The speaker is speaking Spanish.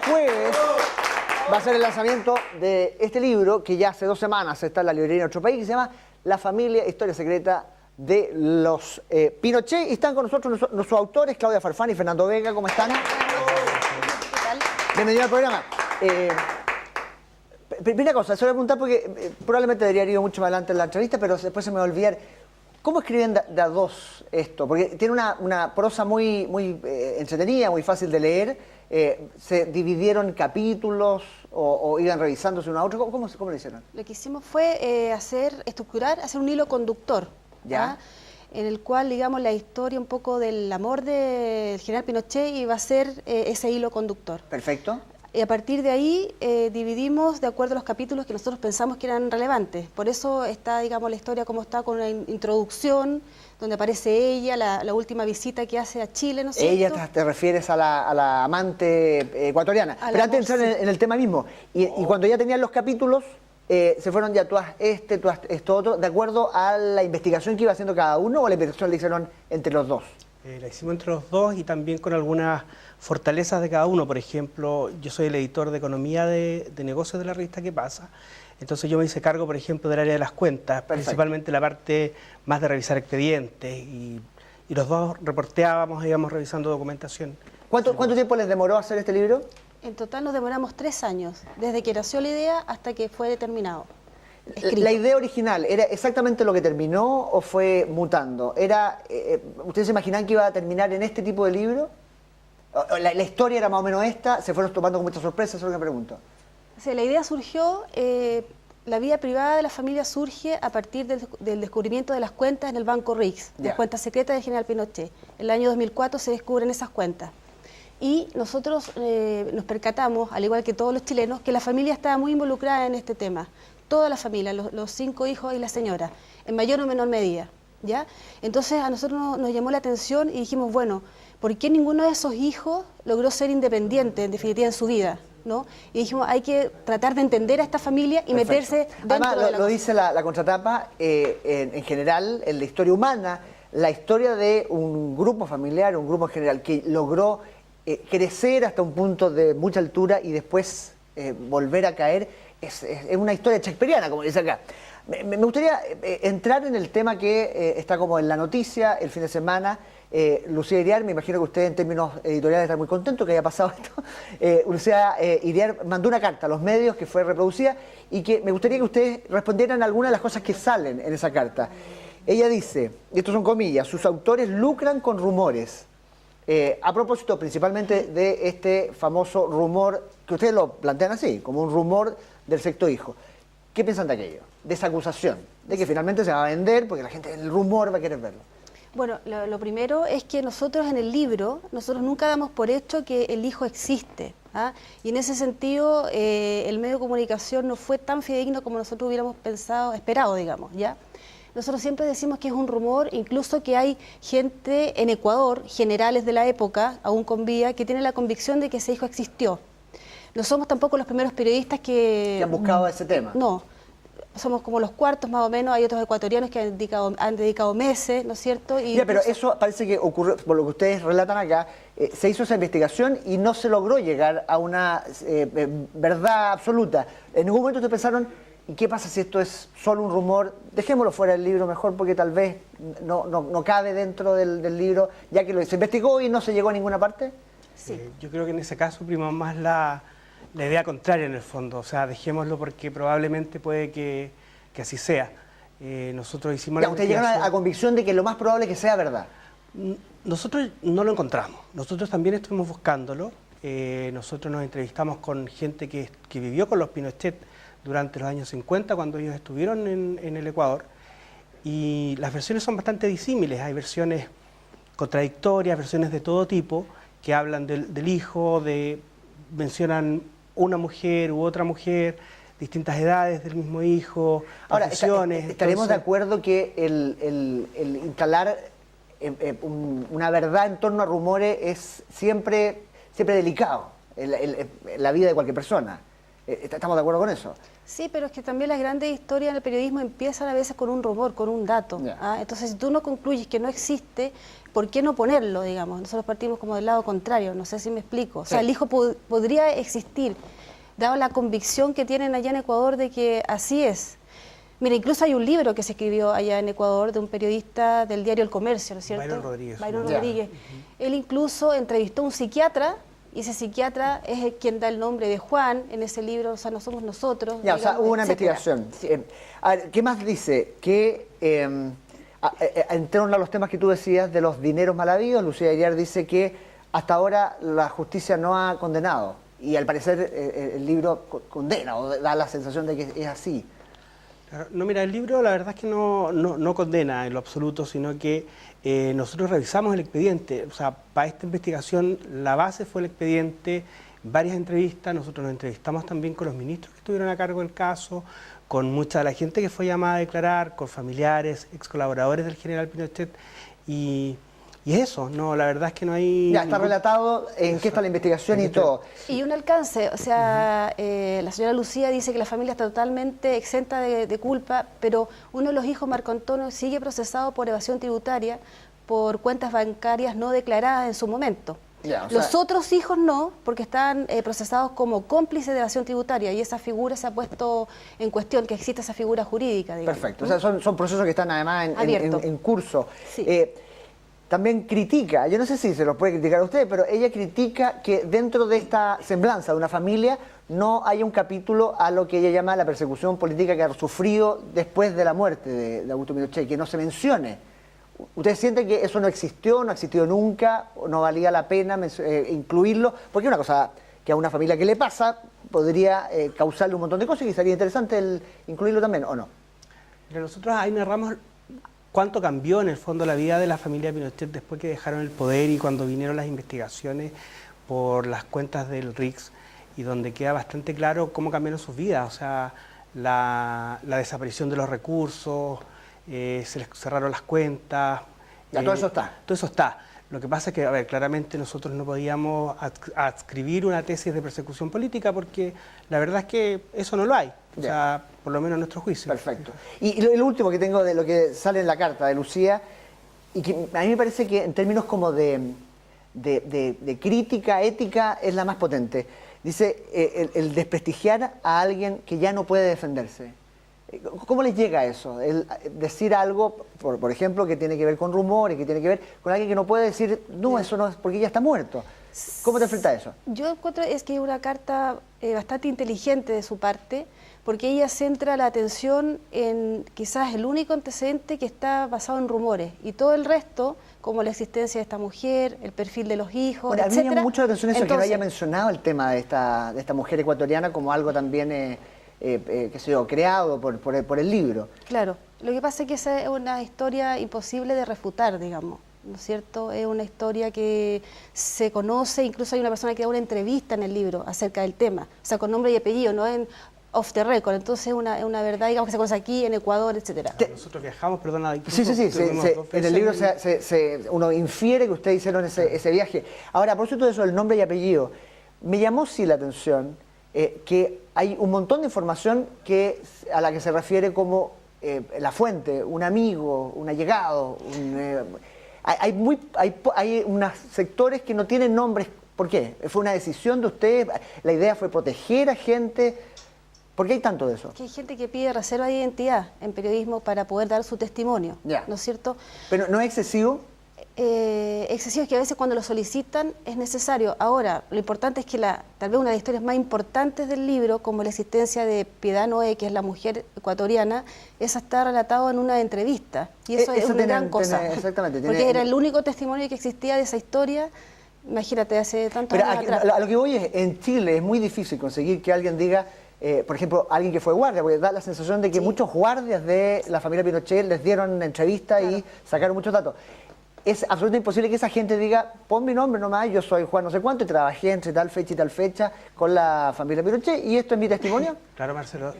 jueves va a ser el lanzamiento de este libro que ya hace 2 semanas está en la librería en otro país, que se llama La familia, historia secreta de los Pinochet. Y están con nosotros nuestros autores, Claudia Farfán y Fernando Vega. ¿Cómo están? Bienvenido al programa. Primera cosa, se lo voy a preguntar porque probablemente debería haber ido mucho más adelante en la entrevista, pero después se me va a olvidar. ¿Cómo escriben de a dos esto? Porque tiene una prosa muy entretenida, muy fácil de leer. ¿Se dividieron capítulos o iban revisándose uno a otro? ¿Cómo lo hicieron? Lo que hicimos fue hacer un hilo conductor, ¿ya? En el cual, digamos, la historia un poco del amor del general Pinochet iba a ser ese hilo conductor. Perfecto. Y a partir de ahí dividimos de acuerdo a los capítulos que nosotros pensamos que eran relevantes. Por eso está, digamos, la historia como está, con una introducción, donde aparece ella, la última visita que hace a Chile, ¿no es cierto? Ella, te refieres a la amante ecuatoriana. Pero antes de entrar en el tema mismo, y cuando ya tenían los capítulos, se fueron ya, tú haz esto otro, ¿de acuerdo a la investigación que iba haciendo cada uno o la investigación la hicieron entre los dos? La hicimos entre los dos y también con algunas fortalezas de cada uno. Por ejemplo, yo soy el editor de economía de negocios de la revista ¿Qué pasa? Entonces yo me hice cargo, por ejemplo, del área de las cuentas, principalmente la parte más de revisar expedientes y los dos reporteábamos, íbamos revisando documentación. ¿Cuánto tiempo les demoró hacer este libro? En total nos demoramos 3 años, desde que nació la idea hasta que fue determinado. Escrito. ¿La idea original era exactamente lo que terminó o fue mutando? ¿Ustedes se imaginaban que iba a terminar en este tipo de libro? ¿La historia era más o menos esta? ¿Se fueron tomando con muchas sorpresas? Eso es lo que me pregunto. O sea, la idea surgió, la vida privada de la familia surge a partir del descubrimiento de las cuentas en el Banco Riggs, las cuentas secretas del general Pinochet. En el año 2004 se descubren esas cuentas. Y nosotros nos percatamos, al igual que todos los chilenos, que la familia estaba muy involucrada en este tema. Toda la familia, los 5 hijos y la señora, en mayor o menor medida, ¿ya? Entonces a nosotros nos llamó la atención y dijimos, bueno, ¿por qué ninguno de esos hijos logró ser independiente, en definitiva, en su vida? ¿No? Y dijimos, hay que tratar de entender a esta familia y meterse dentro de la... Lo dice la contratapa, en general, en la historia humana, la historia de un grupo familiar, un grupo en general, que logró crecer hasta un punto de mucha altura y después volver a caer, es una historia shakespeariana, como dice acá. Me gustaría entrar en el tema que está como en la noticia el fin de semana. Lucía Iriar, me imagino que usted en términos editoriales está muy contento que haya pasado esto. Lucía Iriar mandó una carta a los medios que fue reproducida y que me gustaría que ustedes respondieran algunas de las cosas que salen en esa carta. Ella dice, y estos son comillas, sus autores lucran con rumores. A propósito principalmente de este famoso rumor, que ustedes lo plantean así, como un rumor del sexto hijo. ¿Qué piensan de aquello? De esa acusación, de que finalmente se va a vender porque la gente, el rumor va a querer verlo. Bueno, lo primero es que nosotros en el libro, nosotros nunca damos por hecho que el hijo existe. Y en ese sentido, el medio de comunicación no fue tan fidedigno como nosotros hubiéramos esperado, digamos, ¿ya? Nosotros siempre decimos que es un rumor, incluso que hay gente en Ecuador, generales de la época, aún con vida, que tienen la convicción de que ese hijo existió. No somos tampoco los primeros periodistas que han buscado ese tema. No, somos como los cuartos más o menos, hay otros ecuatorianos que han dedicado meses, ¿no es cierto? Y pero eso parece que ocurrió, por lo que ustedes relatan acá, se hizo esa investigación y no se logró llegar a una verdad absoluta. En ningún momento ustedes pensaron, ¿y qué pasa si esto es solo un rumor? Dejémoslo fuera del libro mejor porque tal vez no cabe dentro del libro, ya que se investigó y no se llegó a ninguna parte. Sí. Yo creo que en ese caso prima más la idea contraria en el fondo, o sea, dejémoslo porque probablemente puede que así sea. Nosotros hicimos la ustedes llegaron a la convicción de que lo más probable es que sea verdad. Nosotros no lo encontramos, nosotros también estuvimos buscándolo, nosotros nos entrevistamos con gente que vivió con los Pinochet durante los años 50, cuando ellos estuvieron en el Ecuador, y las versiones son bastante disímiles, hay versiones contradictorias, versiones de todo tipo, que hablan del hijo, mencionan una mujer u otra mujer, distintas edades del mismo hijo, profesiones. Ahora, estaremos de acuerdo que el instalar una verdad en torno a rumores es siempre delicado en la vida de cualquier persona. ¿Estamos de acuerdo con eso? Sí, pero es que también las grandes historias en el periodismo empiezan a veces con un rumor, con un dato. Yeah. Entonces, si tú no concluyes que no existe, ¿por qué no ponerlo, digamos? Nosotros partimos como del lado contrario, no sé si me explico. O sea, el hijo podría existir, dado la convicción que tienen allá en Ecuador de que así es. Mira, incluso hay un libro que se escribió allá en Ecuador de un periodista del diario El Comercio, ¿no es cierto? Byron Rodríguez. Byron Rodríguez. Él incluso entrevistó a un psiquiatra, y ese psiquiatra es quien da el nombre de Juan en ese libro, o sea, no somos nosotros. Ya, digamos, o sea, hubo una etcétera. investigación. A ver, ¿qué más dice? Que en torno a los temas que tú decías de los dineros mal habidos, Lucía Aguiar dice que hasta ahora la justicia no ha condenado. Y al parecer el libro condena o da la sensación de que es así. No, mira, el libro la verdad es que no condena en lo absoluto, sino que nosotros revisamos el expediente. O sea, para esta investigación la base fue el expediente, varias entrevistas, nosotros nos entrevistamos también con los ministros que estuvieron a cargo del caso, con mucha de la gente que fue llamada a declarar, con familiares, ex colaboradores del general Pinochet, y es eso, no, la verdad es que no hay... Ya está relatado en qué está la investigación y todo. Y un alcance, o sea, la señora Lucía dice que la familia está totalmente exenta de culpa, pero uno de los hijos, Marco Antonio, sigue procesado por evasión tributaria por cuentas bancarias no declaradas en su momento. Ya, Los otros hijos no, porque están procesados como cómplices de evasión tributaria y esa figura se ha puesto en cuestión, que existe esa figura jurídica, digamos. Perfecto, o sea, son procesos que están además en curso. Sí. También critica, yo no sé si se los puede criticar a usted, pero ella critica que dentro de esta semblanza de una familia no haya un capítulo a lo que ella llama la persecución política que ha sufrido después de la muerte de Augusto Pinochet, que no se mencione. ¿Usted siente que eso no existió, no ha existido nunca, o no valía la pena incluirlo? Porque es una cosa que a una familia que le pasa podría causarle un montón de cosas y sería interesante incluirlo también, ¿o no? Pero nosotros ahí narramos cuánto cambió en el fondo la vida de la familia Pinochet después que dejaron el poder y cuando vinieron las investigaciones por las cuentas del RICS y donde queda bastante claro cómo cambiaron sus vidas, o sea, la desaparición de los recursos, se les cerraron las cuentas. Ya, todo eso está. Todo eso está. Lo que pasa es que, a ver, claramente nosotros no podíamos adscribir una tesis de persecución política porque la verdad es que eso no lo hay, o sea, por lo menos a nuestro juicio. Perfecto. Y lo último que tengo de lo que sale en la carta de Lucía, y que a mí me parece que en términos como de crítica ética es la más potente. Dice el desprestigiar a alguien que ya no puede defenderse. ¿Cómo les llega eso? El decir algo, por ejemplo, que tiene que ver con rumores, que tiene que ver con alguien que no puede decir, no, eso no es porque ya está muerto. ¿Cómo te enfrentas a eso? Yo encuentro es que es una carta bastante inteligente de su parte, porque ella centra la atención en quizás el único antecedente que está basado en rumores, y todo el resto, como la existencia de esta mujer, el perfil de los hijos, bueno, etcétera. A mí me llama mucho la atención eso, que no haya mencionado el tema de esta mujer ecuatoriana como algo también... qué sé yo, creado por el libro. Claro, lo que pasa es que esa es una historia imposible de refutar, digamos, ¿no es cierto? Es una historia que se conoce, incluso hay una persona que da una entrevista en el libro acerca del tema, o sea, con nombre y apellido, no en off the record, entonces es una verdad, digamos, que se conoce aquí, en Ecuador, etcétera. Nosotros viajamos, perdona. Sí, en el libro uno infiere que ustedes hicieron ese viaje. Ahora, por cierto de eso, el nombre y apellido, me llamó sí la atención que hay un montón de información a la que se refiere como la fuente, un amigo, un allegado. Hay unos sectores que no tienen nombres. ¿Por qué? ¿Fue una decisión de ustedes? ¿La idea fue proteger a gente? ¿Por qué hay tanto de eso? Que hay gente que pide reserva de identidad en periodismo para poder dar su testimonio, ¿no es cierto? ¿Pero no es excesivo? Excesivo es que a veces cuando lo solicitan es necesario. Ahora, lo importante es que tal vez una de las historias más importantes del libro, como la existencia de Piedad Noé, que es la mujer ecuatoriana, esa está relatado en una entrevista. Y eso es una gran cosa. Exactamente. Porque era el único testimonio que existía de esa historia, imagínate, hace tantos años atrás. A lo que voy es, en Chile es muy difícil conseguir que alguien diga, por ejemplo, alguien que fue guardia, porque da la sensación de que muchos guardias de la familia Pinochet les dieron entrevistas y sacaron muchos datos. Es absolutamente imposible que esa gente diga, pon mi nombre nomás, yo soy Juan no sé cuánto y trabajé entre tal fecha y tal fecha con la familia Pinochet y esto es mi testimonio. Claro, Marcelo.